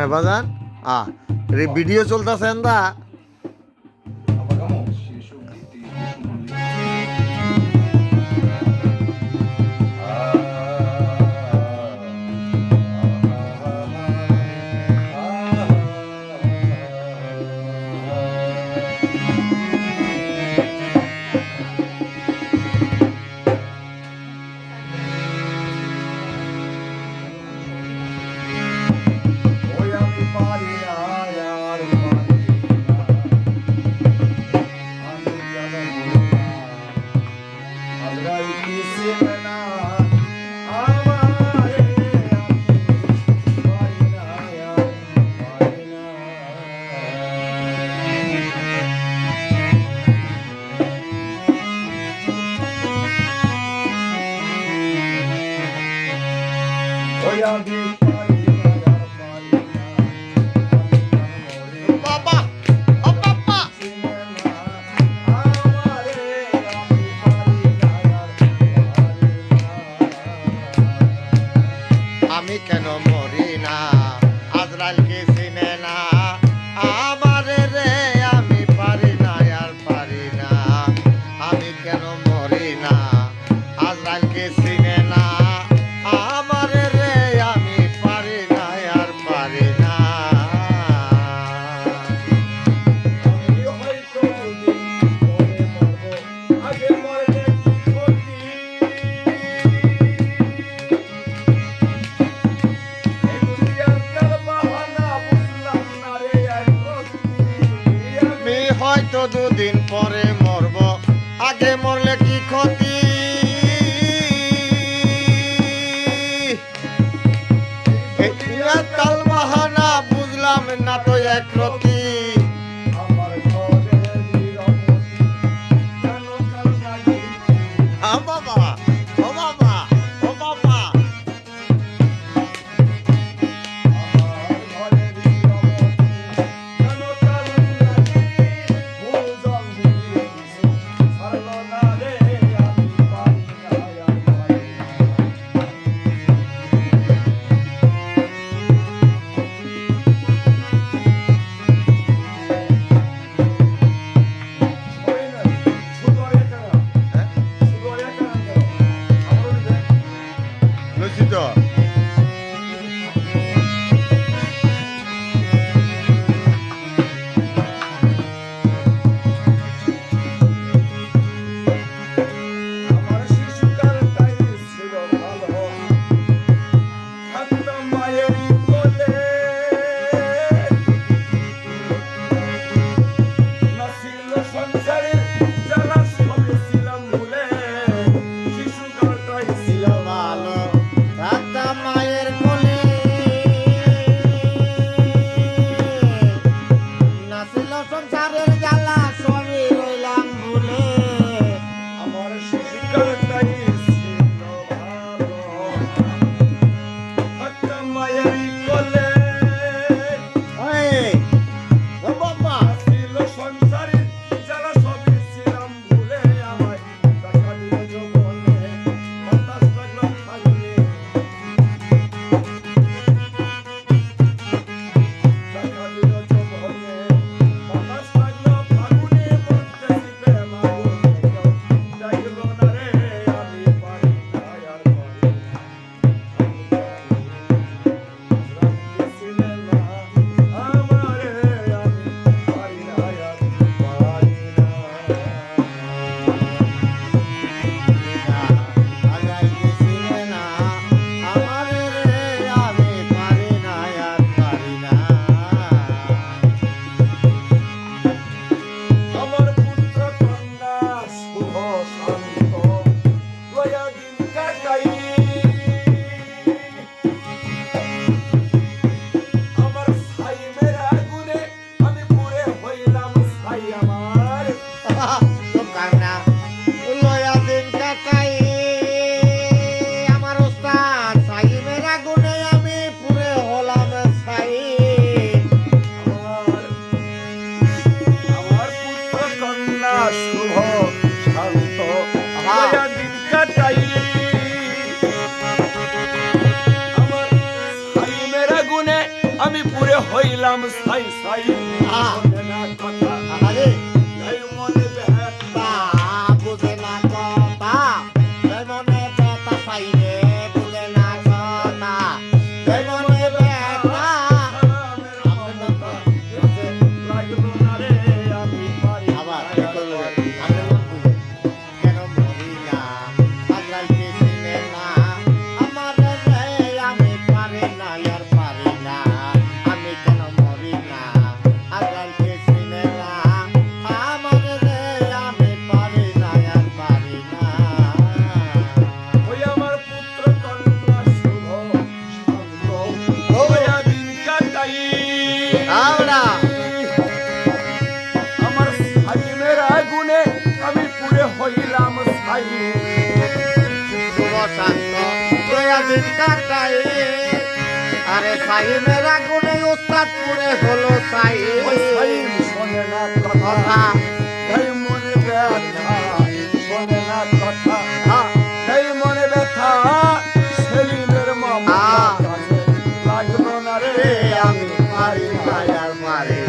হ্যাঁ বাজান ভিডিও চলতেছে এন্দা আমি কেন মরি না আজরাইলকে চিনে না আমারে রে আমি পারি না আর পারি না আমি কেন মরি না আজরাইলকে চিনে না আমারে রে আমি পারি না আর পারি না আমি হয়তো মরে মরবো আগে মরলে কি ক্ষতি হয়তো দুদিন পরে মরব আগে মরলে কি ক্ষতি তাল বাহানা বুঝলাম না তো এক রতি বাবা ও বাবা ও বাবা হইলাম সাই সাই আহ। শোনে না কথা আরে এই মনে ব্যথা বুঝে না কথা এই মনে ব্যথা পাইলে বুঝে না কথা এই মনে ব্যথা লাগলো না রে আমি পারি আবার না কি করলো রে? আমি বলবো, কেন মরি না আজরাইলকে চিনে না আমার রে আমি পারি না আর পারি না আমি কেন মরি না আজরাইলকে চিনে না আমার রে আমি পারি না আর পারি না ওই আমার পুত্র কন্যা শুভ শান্ত ওয়া দিন কাটাই আমরা আমার সাইমের আগুনে আমি পুড়ে হইলাম সাই শুভ শান্ত প্রয়াদিন কাটাই আরে সাইমের আগুনে উস্তাদ পুরে হলো সাই ওই সাইম শোনে না কথা কথা এই মনে ব্যথা শোনে না কথা হ্যাঁ এই মনে ব্যথা সেলিমের মামা আহ। লাগলো না রে রে আমি পারি না আর পারি